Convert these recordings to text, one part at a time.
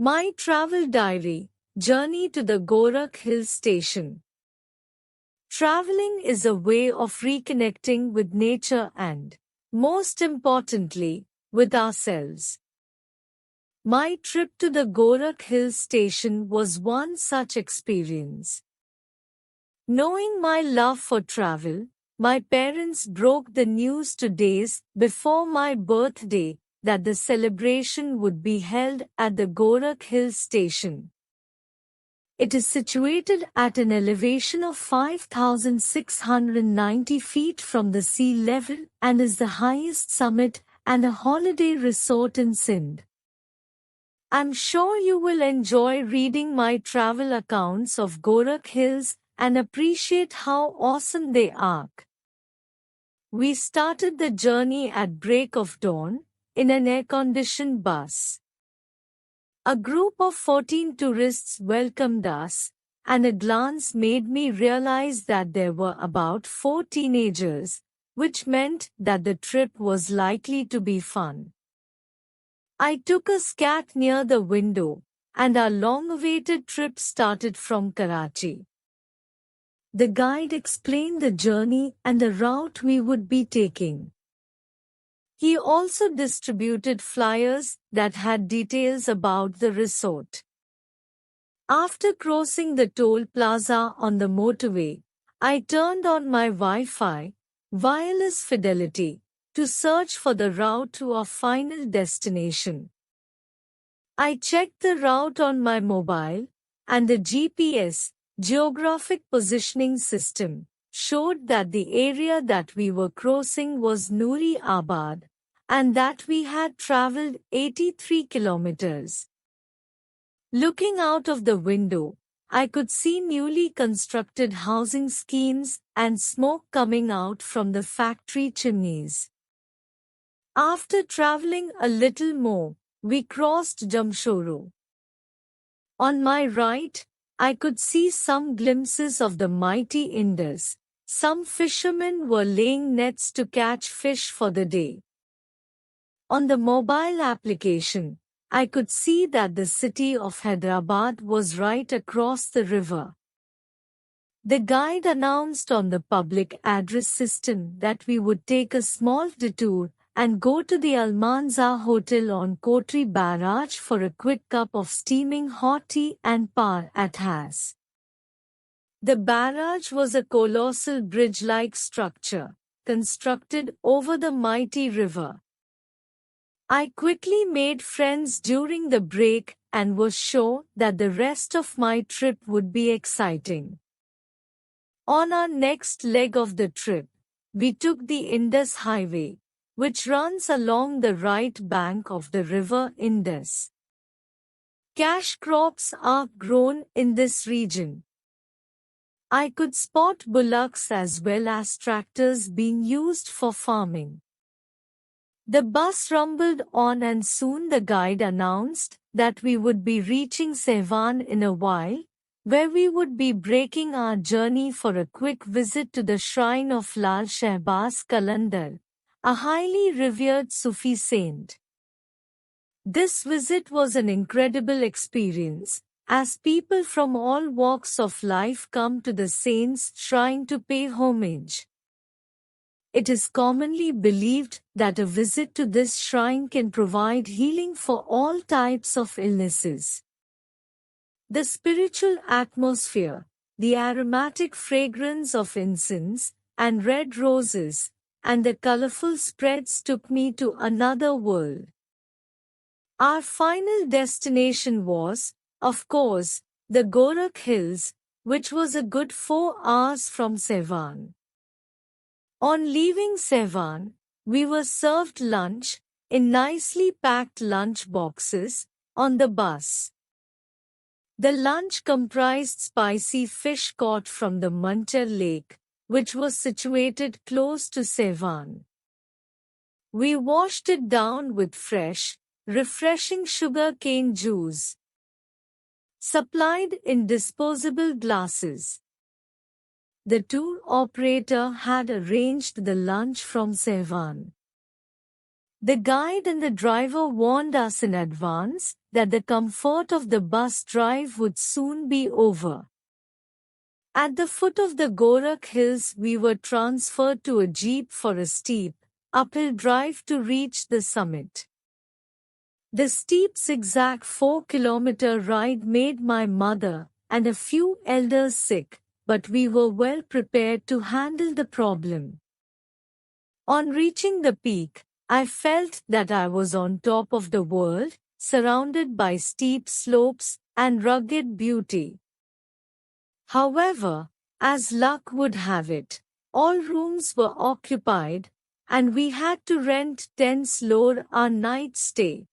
My travel diary, journey to the Girakh hill station. Traveling is a way of reconnecting with nature and, most importantly, with ourselves. My trip to the Girakh hill station was one such experience. Knowing my love for travel, my parents broke the news 2 days before my birthday that the celebration would be held at the Girakh hill station. It is situated at an elevation of 5,690 feet from the sea level and is the highest summit and a holiday resort in Sindh. I'm sure you will enjoy reading my travel accounts of Girakh Hills and appreciate how awesome they are. We started the journey at break of dawn in an air-conditioned bus. A group of 14 tourists welcomed us, and a glance made me realize that there were about 4 teenagers, which meant that the trip was likely to be fun. I took a scat near the window, and our long-awaited trip started from Karachi. The guide explained the journey and the route we would be taking. He also distributed flyers that had details about the resort. After crossing the toll plaza on the motorway, I turned on my Wi-Fi, wireless fidelity, to search for the route to our final destination. I checked the route on my mobile, and the GPS, Geographic Positioning System, showed that the area that we were crossing was Noori Abad, and that we had traveled 83 kilometers. Looking out of the window, I could see newly constructed housing schemes and smoke coming out from the factory chimneys. After traveling a little more, we crossed Jamshoro. On my right, I could see some glimpses of the mighty Indus. Some fishermen were laying nets to catch fish for the day. On the mobile application, I could see that the city of Hyderabad was right across the river. The guide announced on the public address system that we would take a small detour and go to the Almanzar Hotel on Kotri Barrage for a quick cup of steaming hot tea and par at Has. The barrage was a colossal bridge-like structure, constructed over the mighty river. I quickly made friends during the break and was sure that the rest of my trip would be exciting. On our next leg of the trip, we took the Indus Highway, which runs along the right bank of the river Indus. Cash crops are grown in this region. I could spot bullocks as well as tractors being used for farming. The bus rumbled on and soon the guide announced that we would be reaching Sehwan in a while, where we would be breaking our journey for a quick visit to the shrine of Lal Shehbaz Qalandar, a highly revered Sufi saint. This visit was an incredible experience, as people from all walks of life come to the saint's shrine to pay homage. It is commonly believed that a visit to this shrine can provide healing for all types of illnesses. The spiritual atmosphere, the aromatic fragrance of incense and red roses, and the colorful spreads took me to another world. Our final destination was, of course, the Girakh Hills, which was a good 4 hours from Sehwan. On leaving Sehwan, we were served lunch, in nicely packed lunch boxes, on the bus. The lunch comprised spicy fish caught from the Manchar Lake, which was situated close to Sehwan. We washed it down with fresh, refreshing sugar cane juice, supplied in disposable glasses. The tour operator had arranged the lunch from Sehwan. The guide and the driver warned us in advance that the comfort of the bus drive would soon be over. At the foot of the Girakh hills, we were transferred to a jeep for a steep, uphill drive to reach the summit. The steep zigzag 4-kilometer ride made my mother and a few elders sick, but we were well prepared to handle the problem. On reaching the peak, I felt that I was on top of the world, surrounded by steep slopes and rugged beauty. However, as luck would have it, all rooms were occupied, and we had to rent tents lure our night stay.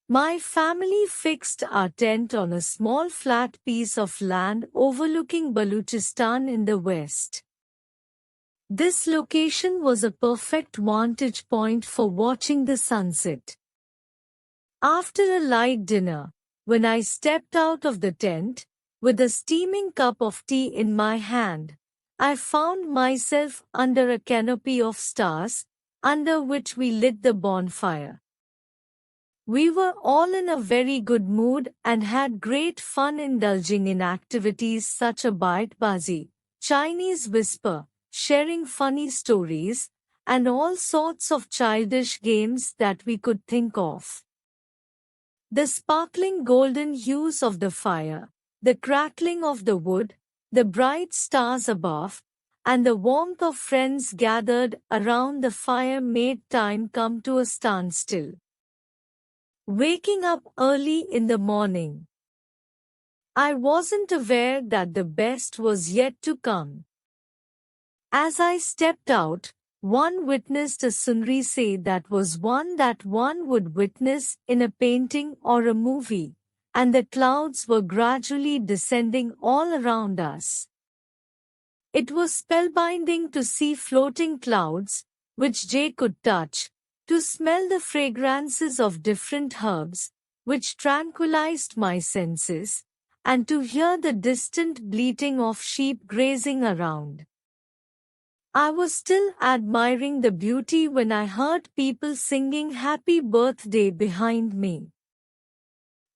My family fixed our tent on a small flat piece of land overlooking Baluchistan in the west. This location was a perfect vantage point for watching the sunset. After a light dinner, when I stepped out of the tent, with a steaming cup of tea in my hand, I found myself under a canopy of stars, under which we lit the bonfire. We were all in a very good mood and had great fun indulging in activities such as baitbazi, Chinese whisper, sharing funny stories, and all sorts of childish games that we could think of. The sparkling golden hues of the fire, the crackling of the wood, the bright stars above, and the warmth of friends gathered around the fire made time come to a standstill. Waking up early in the morning, I wasn't aware that the best was yet to come. As I stepped out, one witnessed a sunrise that was one that one would witness in a painting or a movie, and the clouds were gradually descending all around us. It was spellbinding to see floating clouds, which Jay could touch, to smell the fragrances of different herbs, which tranquilized my senses, and to hear the distant bleating of sheep grazing around. I was still admiring the beauty when I heard people singing happy birthday behind me.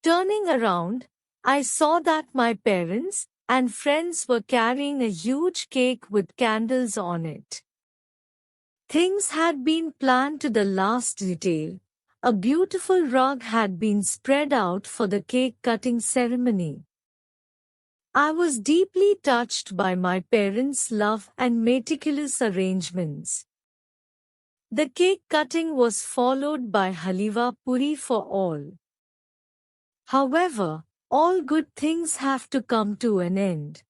Turning around, I saw that my parents and friends were carrying a huge cake with candles on it. Things had been planned to the last detail. A beautiful rug had been spread out for the cake-cutting ceremony. I was deeply touched by my parents' love and meticulous arrangements. The cake cutting was followed by halwa puri for all. However, all good things have to come to an end.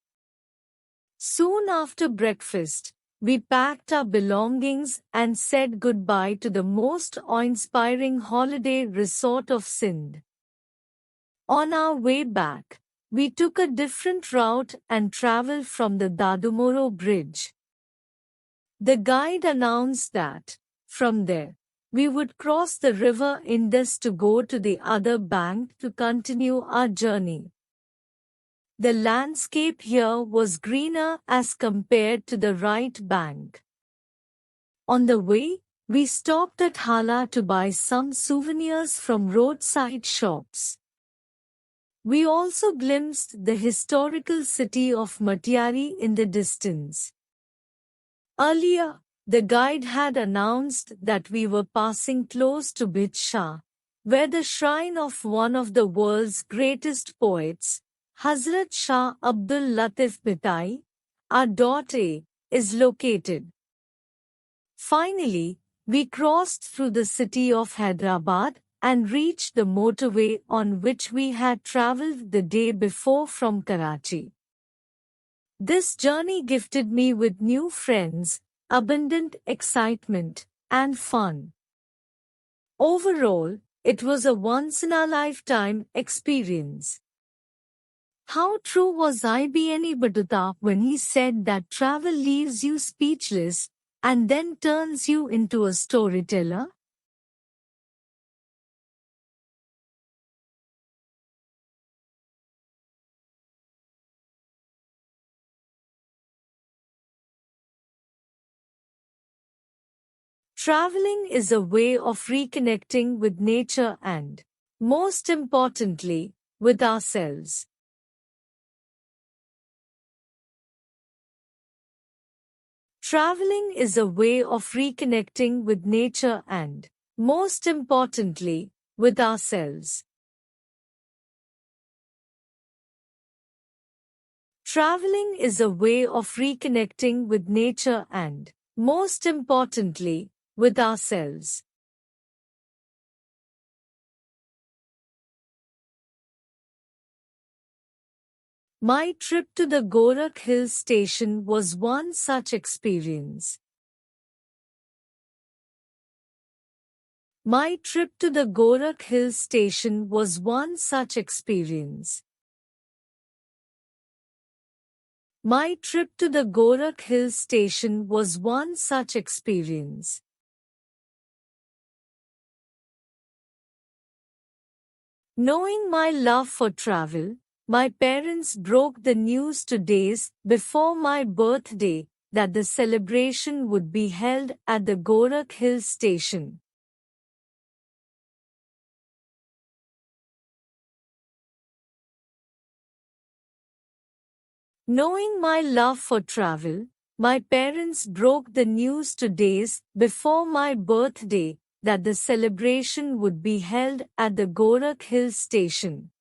Soon after breakfast, we packed our belongings and said goodbye to the most awe-inspiring holiday resort of Sindh. On our way back, we took a different route and traveled from the Dadumoro Bridge. The guide announced that, from there, we would cross the river Indus to go to the other bank to continue our journey. The landscape here was greener as compared to the right bank. On the way, we stopped at Hala to buy some souvenirs from roadside shops. We also glimpsed the historical city of Matiari in the distance. Earlier, the guide had announced that we were passing close to Bhit where the shrine of one of the world's greatest poets, Hazrat Shah Abdul Latif Bhitai, our daughter, is located. Finally, we crossed through the city of Hyderabad and reached the motorway on which we had traveled the day before from Karachi. This journey gifted me with new friends, abundant excitement, and fun. Overall, it was a once-in-a-lifetime experience. How true was Ibn Battuta when he said that travel leaves you speechless and then turns you into a storyteller? Traveling is a way of reconnecting with nature and, most importantly, with ourselves. Traveling is a way of reconnecting with nature and, most importantly, with ourselves. Traveling is a way of reconnecting with nature and, most importantly, with ourselves. My trip to the Girakh hill station was one such experience. My trip to the Girakh hill station was one such experience. My trip to the Girakh hill station was one such experience. Knowing my love for travel, my parents broke the news 2 days before my birthday that the celebration would be held at the Girakh hill station. Knowing my love for travel, my parents broke the news 2 days before my birthday that the celebration would be held at the Girakh hill station.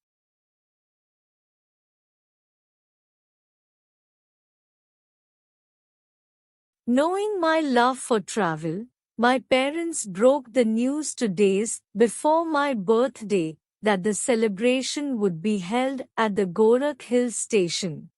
Knowing my love for travel, my parents broke the news 2 days before my birthday that the celebration would be held at the Girakh hill station.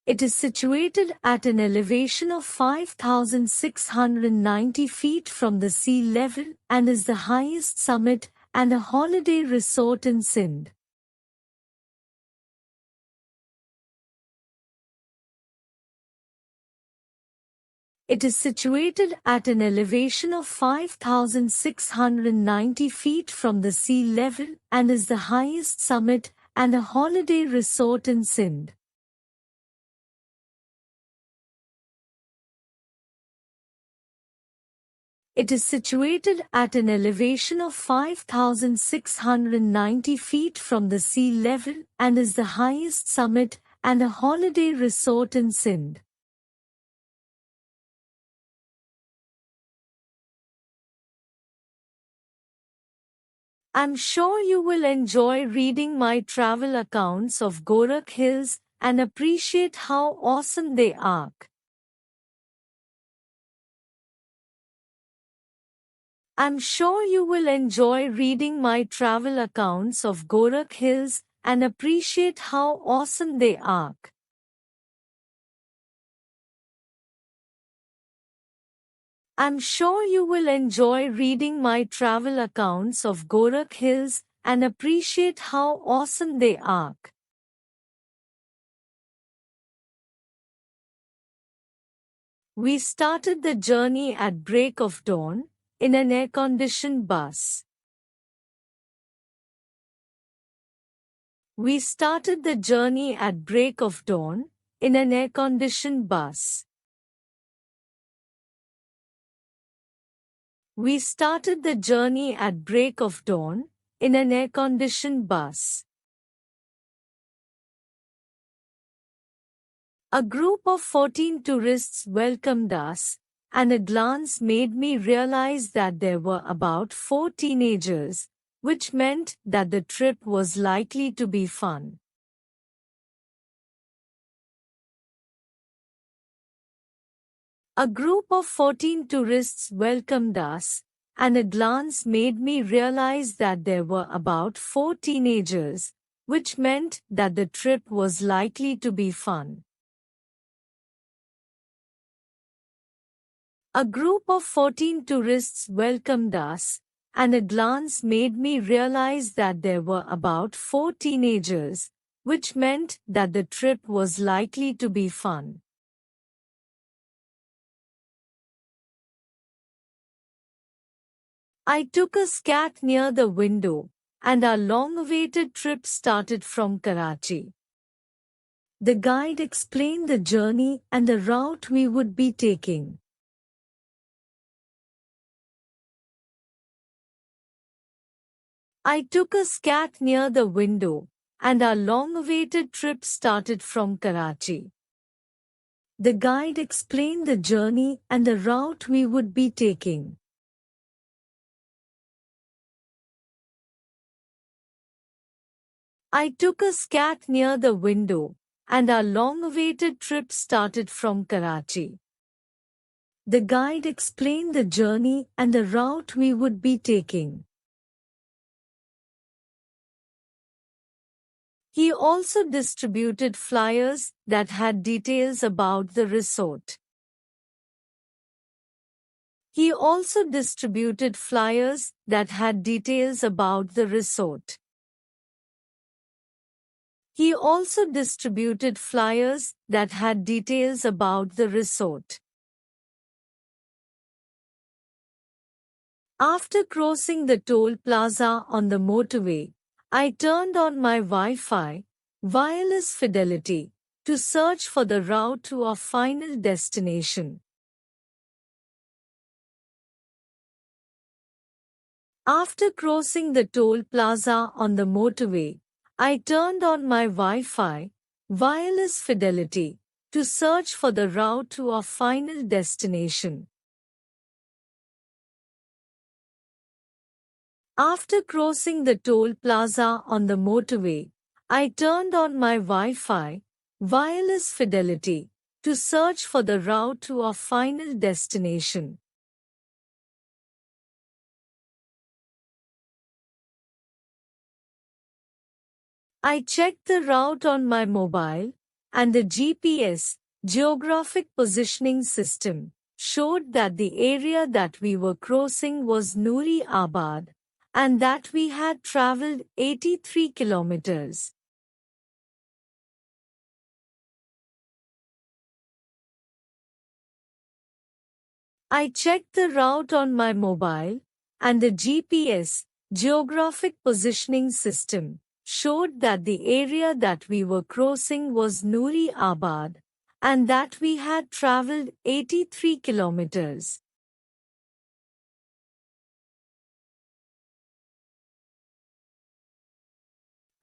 It is situated at an elevation of 5,690 feet from the sea level and is the highest summit and a holiday resort in Sindh. It is situated at an elevation of 5,690 feet from the sea level and is the highest summit and a holiday resort in Sindh. It is situated at an elevation of 5,690 feet from the sea level and is the highest summit and a holiday resort in Sindh. I'm sure you will enjoy reading my travel accounts of Girakh Hills and appreciate how awesome they are. I'm sure you will enjoy reading my travel accounts of Girakh Hills and appreciate how awesome they are. I'm sure you will enjoy reading my travel accounts of Girakh Hills and appreciate how awesome they are. We started the journey at break of dawn in an air-conditioned bus. We started the journey at break of dawn in an air-conditioned bus. We started the journey at break of dawn in an air-conditioned bus. A group of 14 tourists welcomed us, and a glance made me realize that there were about 4 teenagers, which meant that the trip was likely to be fun. A group of 14 tourists welcomed us, and a glance made me realize that there were about 4 teenagers, which meant that the trip was likely to be fun. A group of 14 tourists welcomed us, and a glance made me realize that there were about 4 teenagers, which meant that the trip was likely to be fun. I took a scat near the window, and our long-awaited trip started from Karachi. The guide explained the journey and the route we would be taking. I took a scat near the window, and our long-awaited trip started from Karachi. The guide explained the journey and the route we would be taking. I took a scat near the window, and our long-awaited trip started from Karachi. The guide explained the journey and the route we would be taking. He also distributed flyers that had details about the resort. He also distributed flyers that had details about the resort. He also distributed flyers that had details about the resort. After crossing the toll plaza on the motorway, I turned on my Wi-Fi, wireless fidelity, to search for the route to our final destination. After crossing the toll plaza on the motorway, I turned on my Wi-Fi, wireless fidelity, to search for the route to our final destination. After crossing the toll plaza on the motorway, I turned on my Wi-Fi, wireless fidelity, to search for the route to our final destination. I checked the route on my mobile, and the GPS, geographic positioning system, showed that the area that we were crossing was Noori Abad, and that we had traveled 83 kilometers. I checked the route on my mobile, and the GPS, geographic positioning system, showed that the area that we were crossing was Noori Abad, and that we had traveled 83 kilometers.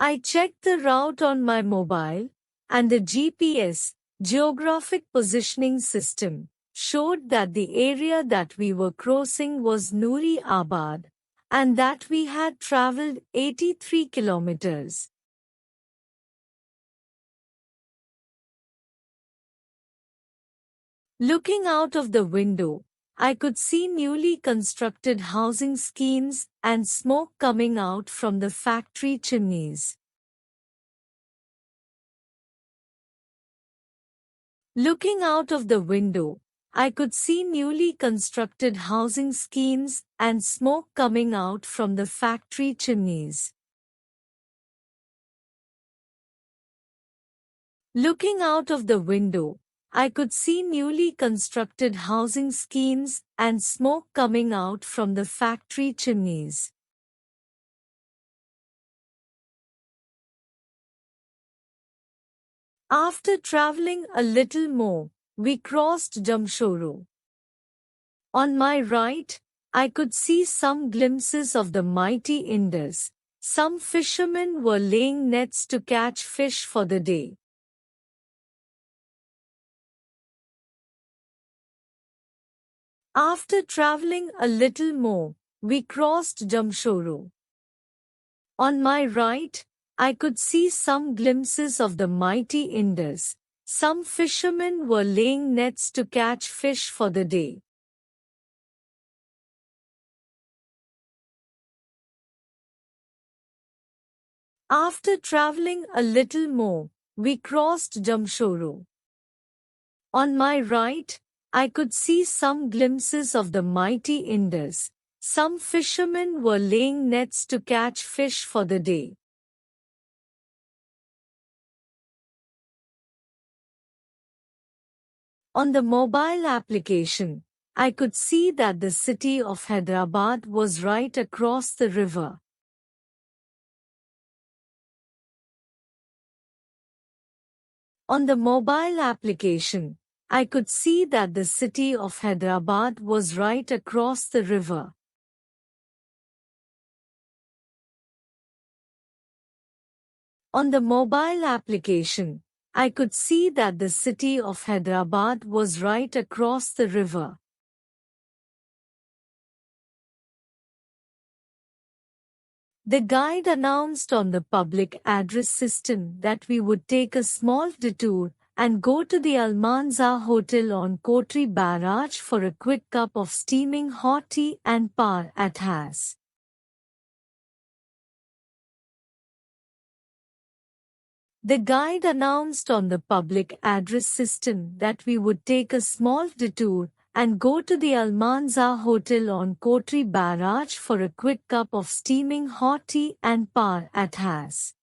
I checked the route on my mobile, and the GPS, geographic positioning system, showed that the area that we were crossing was Noori Abad, and that we had traveled 83 kilometers. Looking out of the window, I could see newly constructed housing schemes and smoke coming out from the factory chimneys. Looking out of the window, I could see newly constructed housing schemes and smoke coming out from the factory chimneys. Looking out of the window, I could see newly constructed housing schemes and smoke coming out from the factory chimneys. After traveling a little more, we crossed Jamshoro. On my right, I could see some glimpses of the mighty Indus. Some fishermen were laying nets to catch fish for the day. After traveling a little more, we crossed Jamshoro. On my right, I could see some glimpses of the mighty Indus. Some fishermen were laying nets to catch fish for the day. After traveling a little more, we crossed Jamshoro. On my right, I could see some glimpses of the mighty Indus. Some fishermen were laying nets to catch fish for the day. On the mobile application, I could see that the city of Hyderabad was right across the river. On the mobile application, I could see that the city of Hyderabad was right across the river. On the mobile application, I could see that the city of Hyderabad was right across the river. The guide announced on the public address system that we would take a small detour and go to the Almanza Hotel on Kotri Barrage for a quick cup of steaming hot tea and par at Has. The guide announced on the public address system that we would take a small detour and go to the Almanza Hotel on Kotri Barrage for a quick cup of steaming hot tea and par at Has.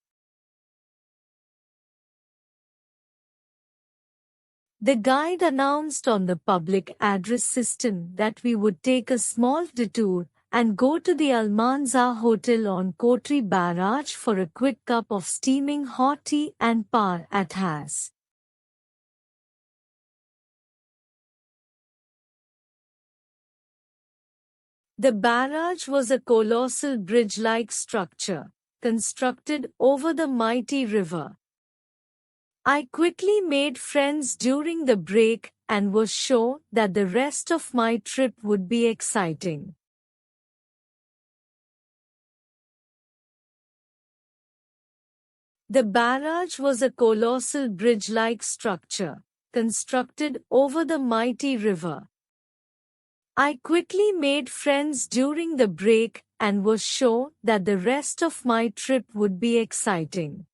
The guide announced on the public address system that we would take a small detour and go to the Almanza Hotel on Kotri Barrage for a quick cup of steaming hot tea and par at Has. The barrage was a colossal bridge-like structure, constructed over the mighty river. I quickly made friends during the break and was sure that the rest of my trip would be exciting. The barrage was a colossal bridge-like structure, constructed over the mighty river. I quickly made friends during the break and was sure that the rest of my trip would be exciting.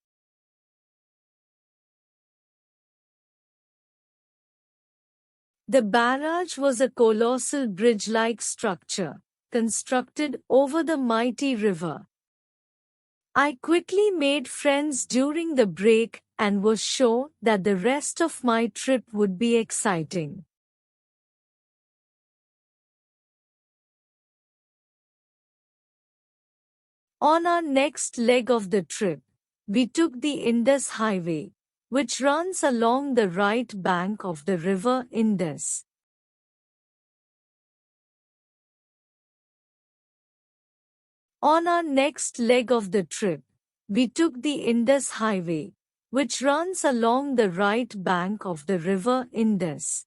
The barrage was a colossal bridge-like structure, constructed over the mighty river. I quickly made friends during the break and was sure that the rest of my trip would be exciting. On our next leg of the trip, we took the Indus Highway, which runs along the right bank of the river Indus. On our next leg of the trip, we took the Indus Highway, which runs along the right bank of the river Indus.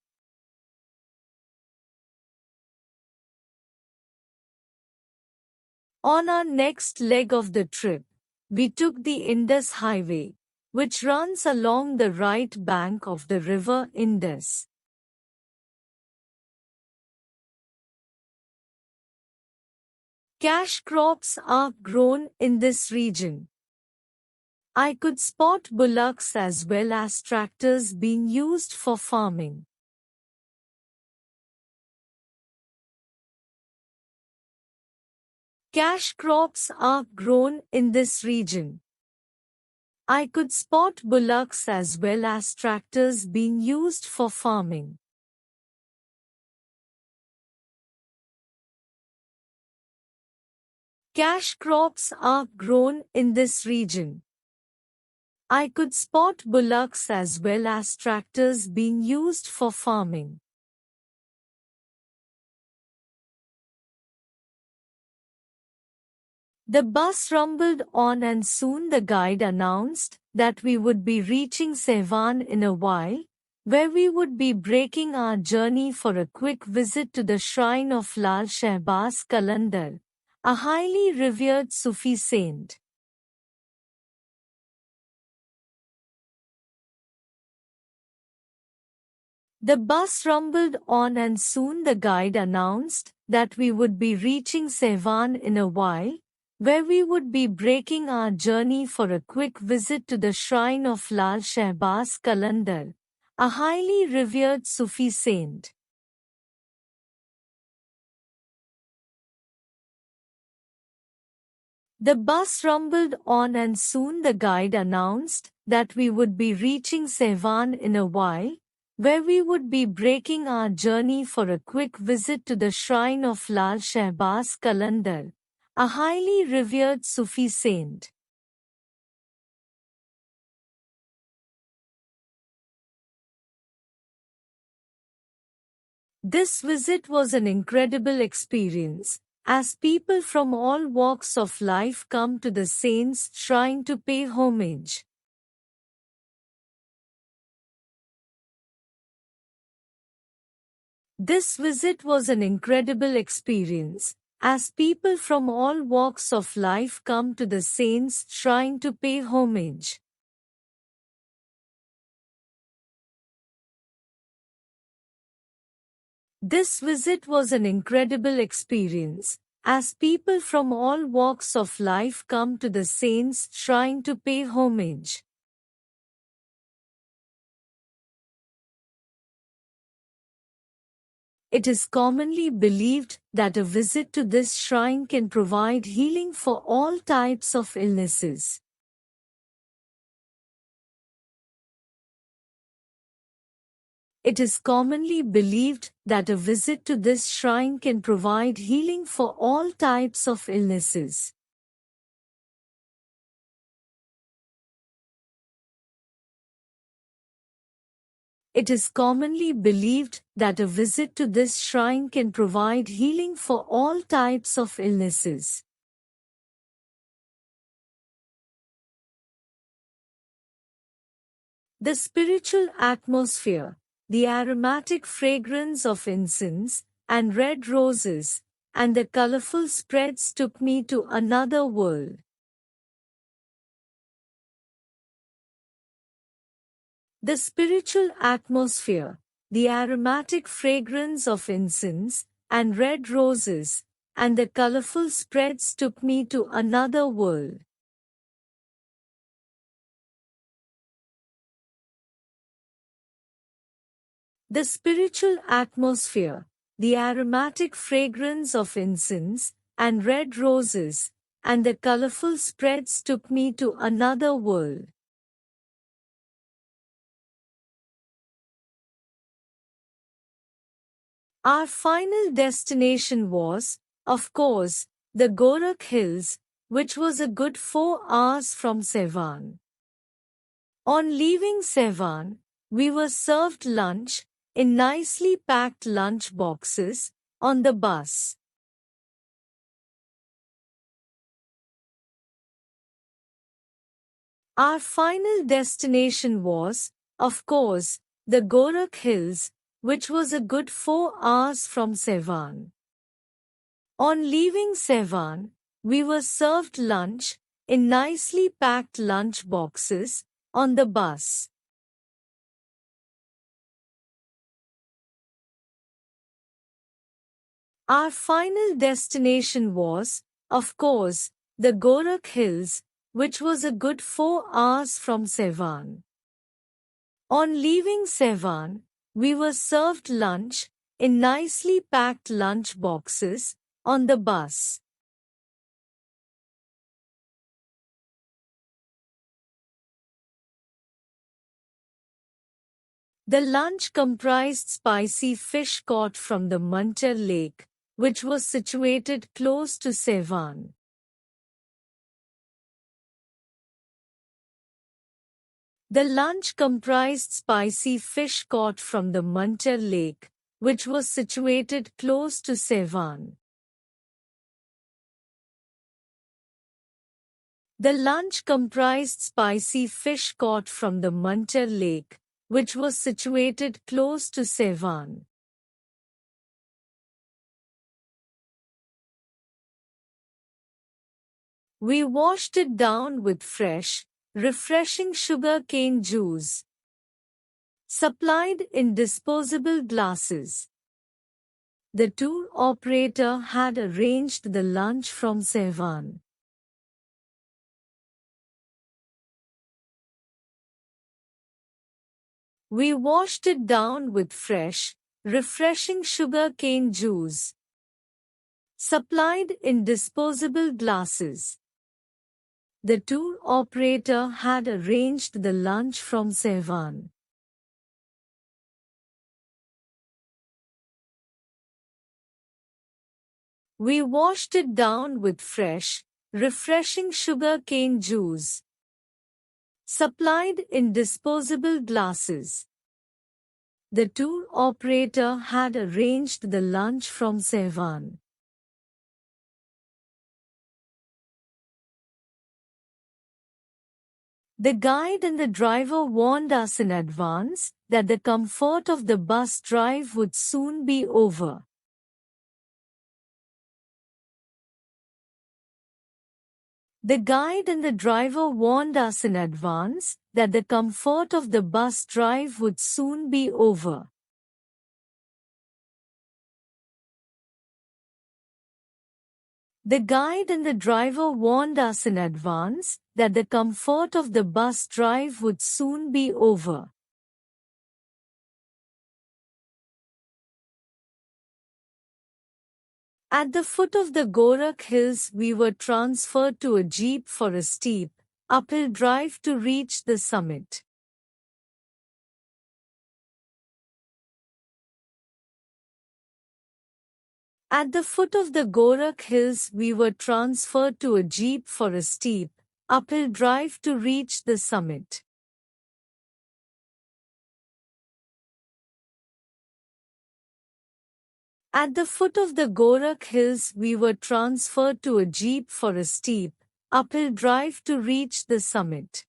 On our next leg of the trip, we took the Indus Highway, which runs along the right bank of the river Indus. Cash crops are grown in this region. I could spot bullocks as well as tractors being used for farming. Cash crops are grown in this region. I could spot bullocks as well as tractors being used for farming. Cash crops are grown in this region. I could spot bullocks as well as tractors being used for farming. The bus rumbled on and soon the guide announced that we would be reaching Sehwan in a while, where we would be breaking our journey for a quick visit to the shrine of Lal Shehbaz Qalandar, a highly revered Sufi saint. The bus rumbled on and soon the guide announced that we would be reaching Sehwan in a while, where we would be breaking our journey for a quick visit to the shrine of Lal Shehbaz Qalandar, a highly revered Sufi saint. The bus rumbled on and soon the guide announced that we would be reaching Sehwan in a while, where we would be breaking our journey for a quick visit to the shrine of Lal Shehbaz Qalandar, a highly revered Sufi saint. This visit was an incredible experience, as people from all walks of life come to the saints' shrine to pay homage. This visit was an incredible experience, as people from all walks of life come to the saints' shrine to pay homage. This visit was an incredible experience, as people from all walks of life come to the saints' shrine to pay homage. It is commonly believed that a visit to this shrine can provide healing for all types of illnesses. It is commonly believed that a visit to this shrine can provide healing for all types of illnesses. It is commonly believed that a visit to this shrine can provide healing for all types of illnesses. The spiritual atmosphere, the aromatic fragrance of incense and red roses, and the colorful spreads took me to another world. The spiritual atmosphere, the aromatic fragrance of incense and red roses, and the colorful spreads took me to another world. The spiritual atmosphere, the aromatic fragrance of incense and red roses, and the colorful spreads took me to another world. Our final destination was, of course, the Girakh Hills, which was a good 4 hours from Sevan. On leaving Sevan, we were served lunch in nicely packed lunch boxes on the bus. Our final destination was, of course, the Girakh Hills, which was a good 4 hours from Sevan. On leaving Sevan, we were served lunch in nicely packed lunch boxes on the bus. Our final destination was, of course, the Girakh Hills, which was a good 4 hours from Sevan. On leaving Sevan, we were served lunch in nicely packed lunch boxes on the bus. The lunch comprised spicy fish caught from the Munter lake, which was situated close to Sevan. The lunch comprised spicy fish caught from the Munter lake, which was situated close to Sevan. The lunch comprised spicy fish caught from the Munter lake, which was situated close to Sevan. We washed it down with fresh, refreshing sugar cane juice, supplied in disposable glasses. The tour operator had arranged the lunch from Sevan. We washed it down with fresh, refreshing sugar cane juice, supplied in disposable glasses. The tour operator had arranged the lunch from Sevan. We washed it down with fresh, refreshing sugar cane juice, supplied in disposable glasses. The tour operator had arranged the lunch from Sehwan. The guide and the driver warned us in advance that the comfort of the bus drive would soon be over. The guide and the driver warned us in advance that the comfort of the bus drive would soon be over. The guide and the driver warned us in advance that the comfort of the bus drive would soon be over. At the foot of the Girakh hills, we were transferred to a jeep for a steep, uphill drive to reach the summit. At the foot of the Girakh hills, we were transferred to a jeep for a steep, uphill drive to reach the summit. At the foot of the Girakh hills, we were transferred to a jeep for a steep, uphill drive to reach the summit.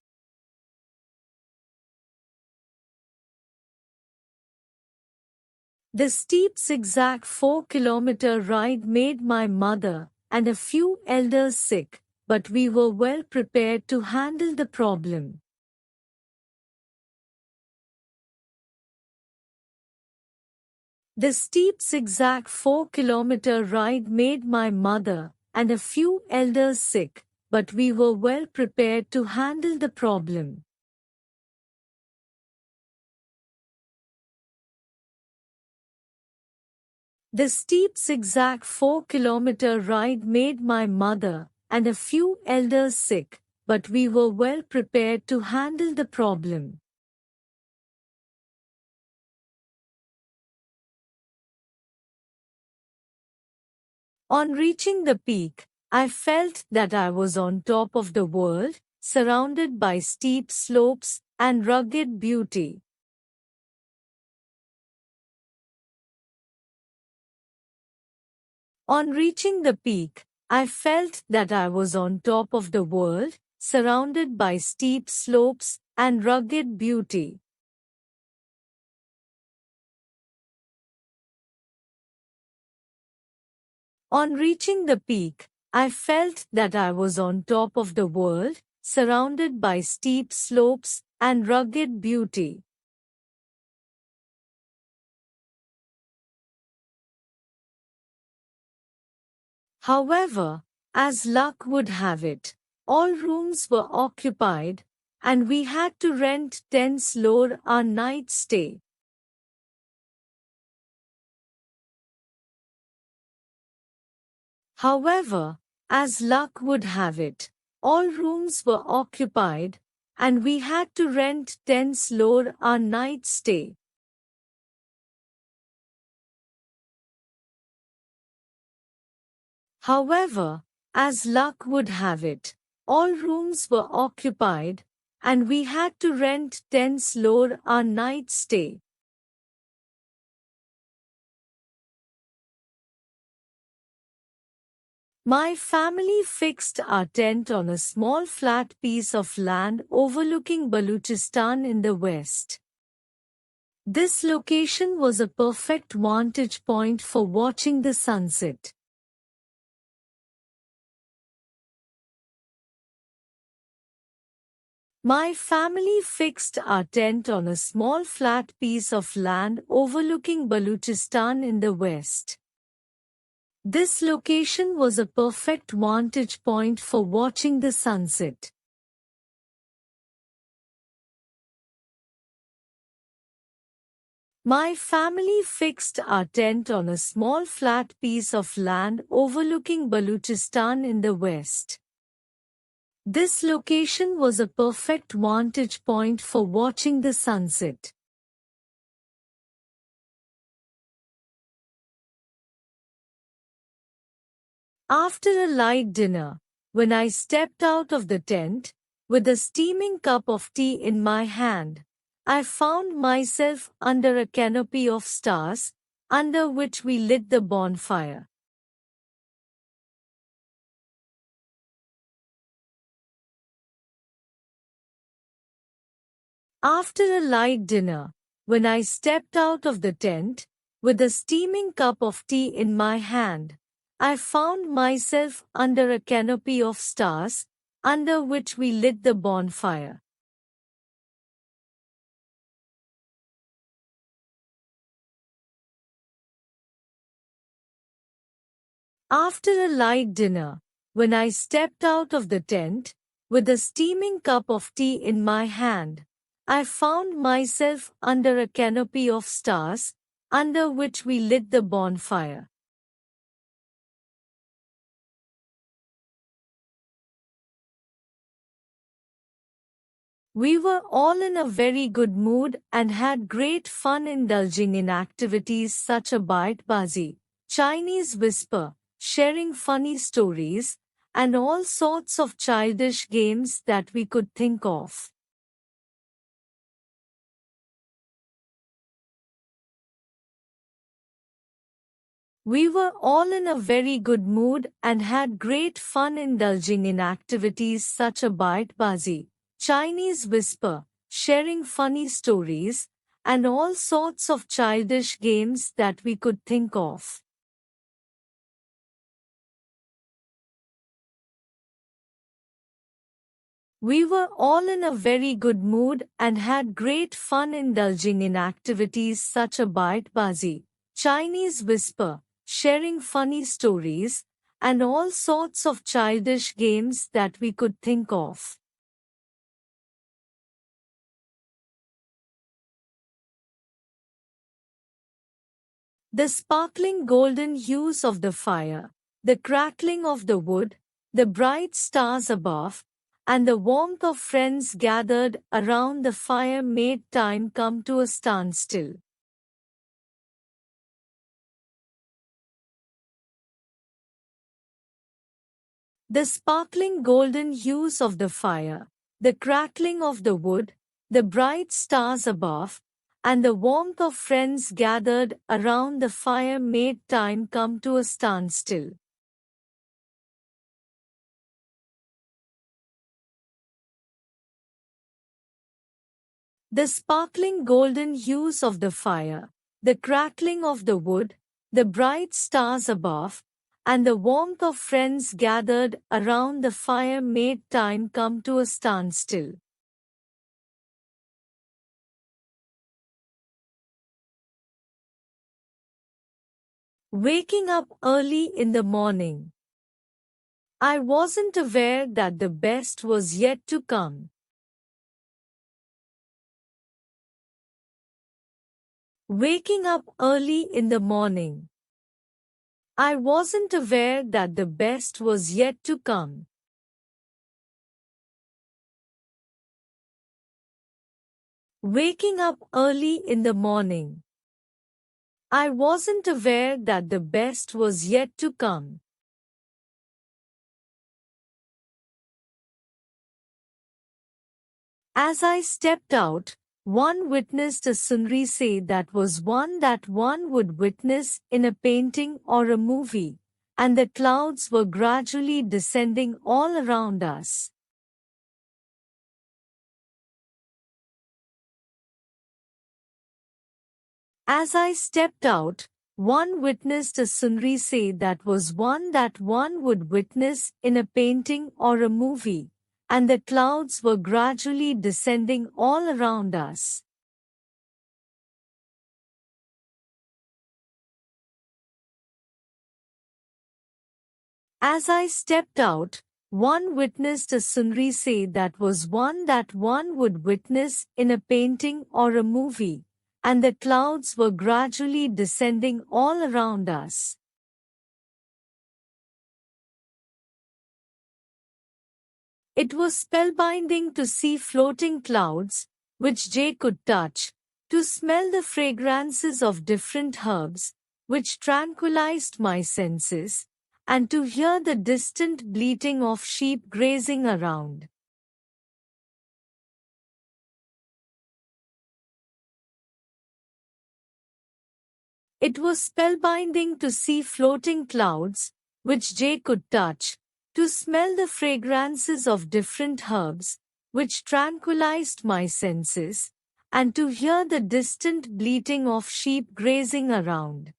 The steep zigzag 4-kilometer ride made my mother and a few elders sick, but we were well prepared to handle the problem. The steep zigzag 4-kilometer ride made my mother and a few elders sick, but we were well prepared to handle the problem. The steep zigzag 4-kilometer ride made my mother and a few elders sick, but we were well prepared to handle the problem. On reaching the peak, I felt that I was on top of the world, surrounded by steep slopes and rugged beauty. On reaching the peak, I felt that I was on top of the world, surrounded by steep slopes and rugged beauty. On reaching the peak, I felt that I was on top of the world, surrounded by steep slopes and rugged beauty. However, as luck would have it, all rooms were occupied, and we had to rent tents for our night stay. However, as luck would have it, all rooms were occupied, and we had to rent tents for our night stay. However, as luck would have it, all rooms were occupied, and we had to rent tents for our night stay. My family fixed our tent on a small flat piece of land overlooking Baluchistan in the west. This location was a perfect vantage point for watching the sunset. My family fixed our tent on a small flat piece of land overlooking Baluchistan in the west. This location was a perfect vantage point for watching the sunset. My family fixed our tent on a small flat piece of land overlooking Baluchistan in the west. This location was a perfect vantage point for watching the sunset. After a light dinner, when I stepped out of the tent, with a steaming cup of tea in my hand, I found myself under a canopy of stars, under which we lit the bonfire. After a light dinner, when I stepped out of the tent, with a steaming cup of tea in my hand, I found myself under a canopy of stars, under which we lit the bonfire. After a light dinner, when I stepped out of the tent, with a steaming cup of tea in my hand, I found myself under a canopy of stars, under which we lit the bonfire. We were all in a very good mood and had great fun indulging in activities such as baitbazi, Chinese whisper, sharing funny stories, and all sorts of childish games that we could think of. We were all in a very good mood and had great fun indulging in activities such as baitbazi, Chinese whisper, sharing funny stories, and all sorts of childish games that we could think of. We were all in a very good mood and had great fun indulging in activities such as baitbazi, Chinese whisper, sharing funny stories, and all sorts of childish games that we could think of. The sparkling golden hues of the fire, the crackling of the wood, the bright stars above, and the warmth of friends gathered around the fire made time come to a standstill. The sparkling golden hues of the fire, the crackling of the wood, the bright stars above, and the warmth of friends gathered around the fire made time come to a standstill. The sparkling golden hues of the fire, the crackling of the wood, the bright stars above, and the warmth of friends gathered around the fire made time come to a standstill. Waking up early in the morning. I wasn't aware that the best was yet to come. Waking up early in the morning. I wasn't aware that the best was yet to come. Waking up early in the morning. I wasn't aware that the best was yet to come. As I stepped out, one witnessed a scenery that was one that one would witness in a painting or a movie, and the clouds were gradually descending all around us. As I stepped out, one witnessed a scenery that was one that one would witness in a painting or a movie, and the clouds were gradually descending all around us. As I stepped out, one witnessed a scenery that was one that one would witness in a painting or a movie, and the clouds were gradually descending all around us. It was spellbinding to see floating clouds, which Jay could touch, to smell the fragrances of different herbs, which tranquilized my senses, and to hear the distant bleating of sheep grazing around. It was spellbinding to see floating clouds, which Jay could touch, to smell the fragrances of different herbs, which tranquilized my senses, and to hear the distant bleating of sheep grazing around.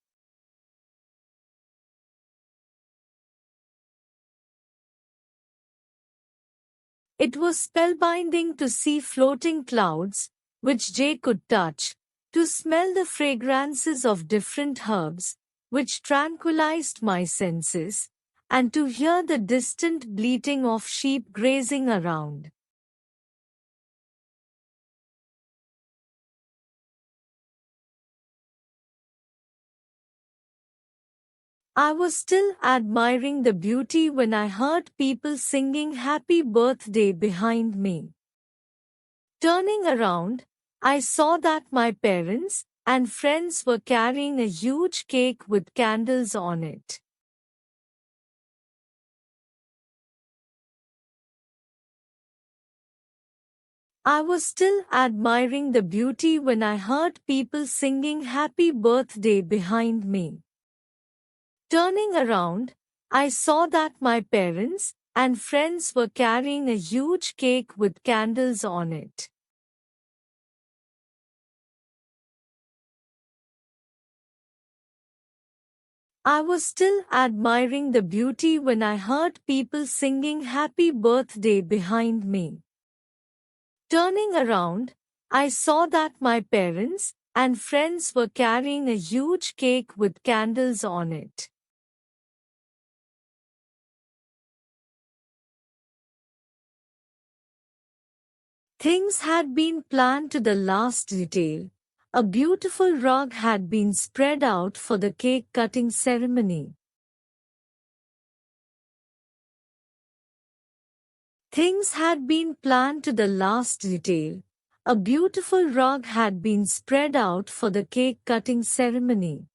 It was spellbinding to see floating clouds, which Jay could touch, to smell the fragrances of different herbs, which tranquilized my senses, and to hear the distant bleating of sheep grazing around. I was still admiring the beauty when I heard people singing Happy Birthday behind me. Turning around, I saw that my parents and friends were carrying a huge cake with candles on it. I was still admiring the beauty when I heard people singing Happy Birthday behind me. Turning around, I saw that my parents and friends were carrying a huge cake with candles on it. I was still admiring the beauty when I heard people singing Happy Birthday behind me. Turning around, I saw that my parents and friends were carrying a huge cake with candles on it. Things had been planned to the last detail. A beautiful rug had been spread out for the cake-cutting ceremony. Things had been planned to the last detail. A beautiful rug had been spread out for the cake-cutting ceremony.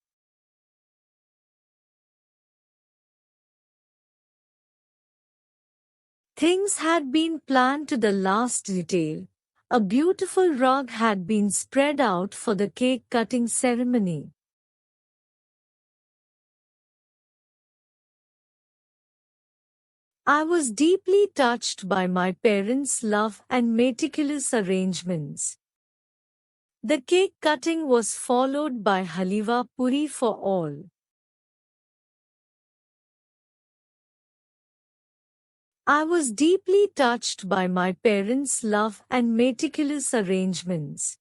Things had been planned to the last detail. A beautiful rug had been spread out for the cake-cutting ceremony. I was deeply touched by my parents' love and meticulous arrangements. The cake cutting was followed by halwa puri for all. I was deeply touched by my parents' love and meticulous arrangements.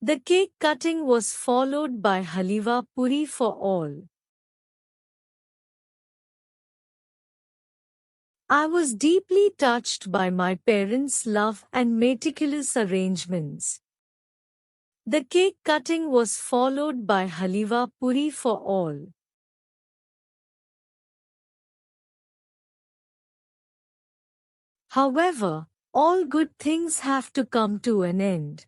The cake cutting was followed by halwa puri for all. I was deeply touched by my parents' love and meticulous arrangements. The cake cutting was followed by halwa puri for all. However, all good things have to come to an end.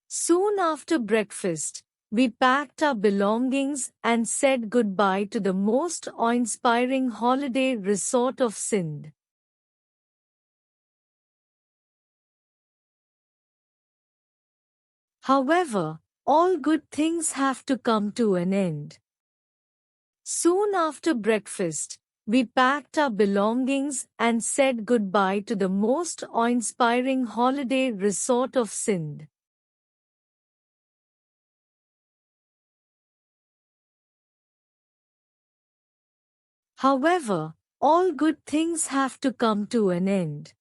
Soon after breakfast, we packed our belongings and said goodbye to the most awe-inspiring holiday resort of Sindh. However, all good things have to come to an end. Soon after breakfast, we packed our belongings and said goodbye to the most awe-inspiring holiday resort of Sindh. However, all good things have to come to an end.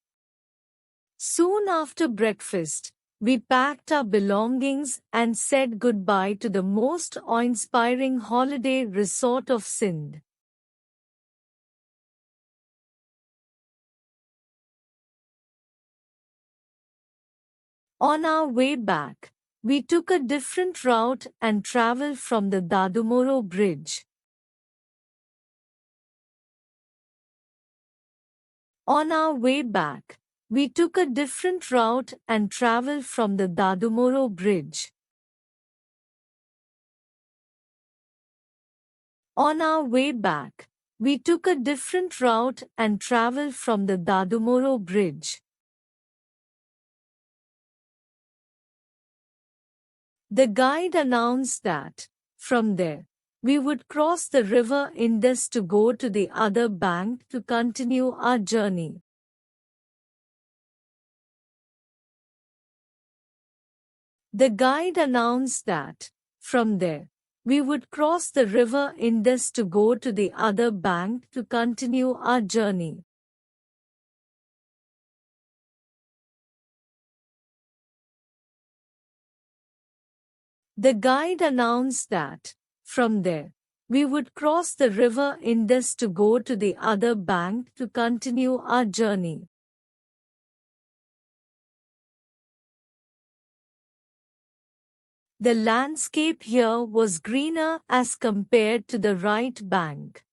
Soon after breakfast, we packed our belongings and said goodbye to the most awe-inspiring holiday resort of Sindh. On our way back, we took a different route and traveled from the Dadumoro Bridge. On our way back, we took a different route and traveled from the Dadumoro Bridge. On our way back, we took a different route and traveled from the Dadumoro Bridge. The guide announced that, from there, we would cross the river Indus to go to the other bank to continue our journey. The guide announced that, from there, we would cross the river Indus to go to the other bank to continue our journey. The guide announced that, from there, we would cross the river Indus to go to the other bank to continue our journey. The landscape here was greener as compared to the right bank.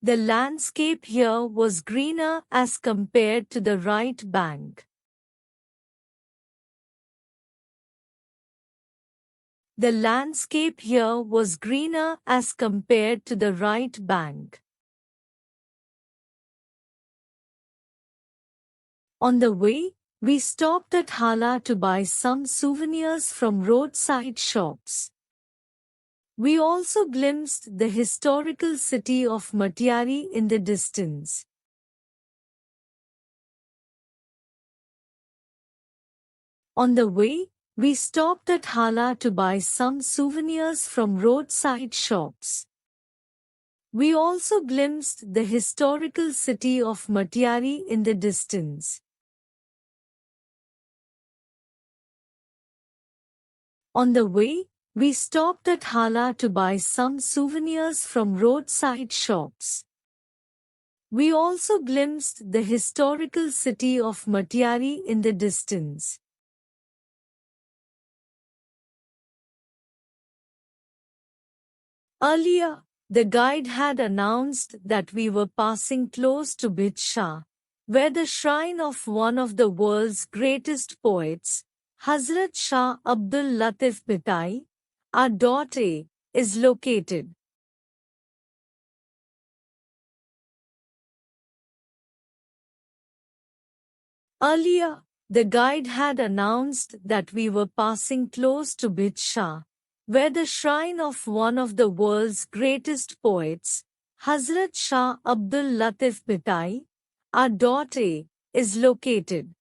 The landscape here was greener as compared to the right bank. The landscape here was greener as compared to the right bank. On the way, we stopped at Hala to buy some souvenirs from roadside shops. We also glimpsed the historical city of Matiari in the distance. On the way, we stopped at Hala to buy some souvenirs from roadside shops. We also glimpsed the historical city of Matiari in the distance. On the way, we stopped at Hala to buy some souvenirs from roadside shops. We also glimpsed the historical city of Matiari in the distance. Earlier, the guide had announced that we were passing close to Bhidsha, where the shrine of one of the world's greatest poets, Hazrat Shah Abdul Latif Bhitai, our daughter, is located. Earlier, the guide had announced that we were passing close to Bhidsha, where the shrine of one of the world's greatest poets, Hazrat Shah Abdul Latif Bhitai, our daughter, is located.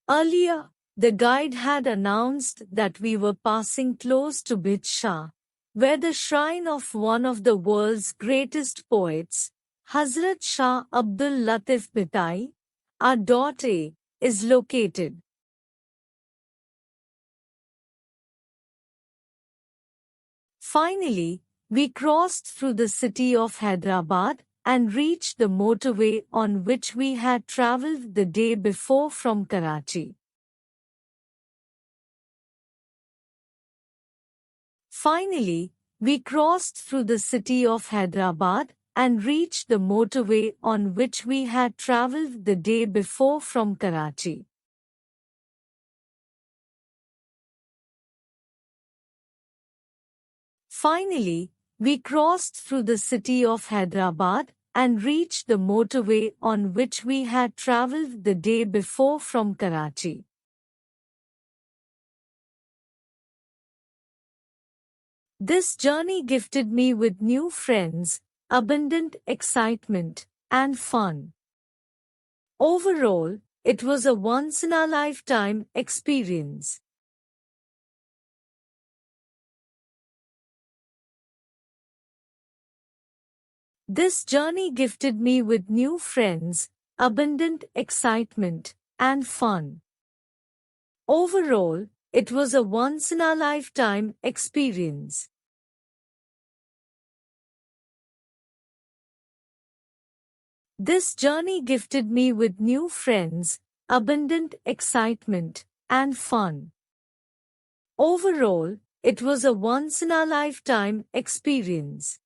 Earlier, the guide had announced that we were passing close to Bhidsha, where the shrine of one of the world's greatest poets, Hazrat Shah Abdul Latif Bhitai, our daughter, is located. Finally, we crossed through the city of Hyderabad and reached the motorway on which we had travelled the day before from Karachi. Finally, we crossed through the city of Hyderabad and reached the motorway on which we had travelled the day before from Karachi. Finally, we crossed through the city of Hyderabad and reached the motorway on which we had travelled the day before from Karachi. This journey gifted me with new friends, abundant excitement, and fun. Overall, it was a once-in-a-lifetime experience. This journey gifted me with new friends, abundant excitement, and fun. Overall, it was a once-in-a-lifetime experience. This journey gifted me with new friends, abundant excitement, and fun. Overall, it was a once-in-a-lifetime experience.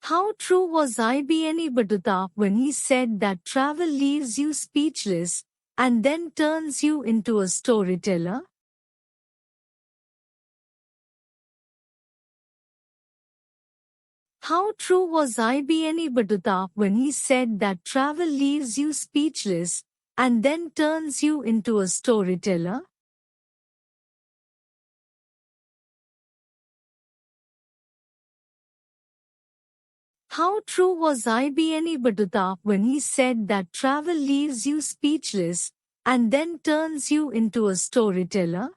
How true was Ibn Battuta when he said that travel leaves you speechless and then turns you into a storyteller? How true was Ibn Battuta when he said that travel leaves you speechless and then turns you into a storyteller? How true was Ibn Battuta when he said that travel leaves you speechless and then turns you into a storyteller?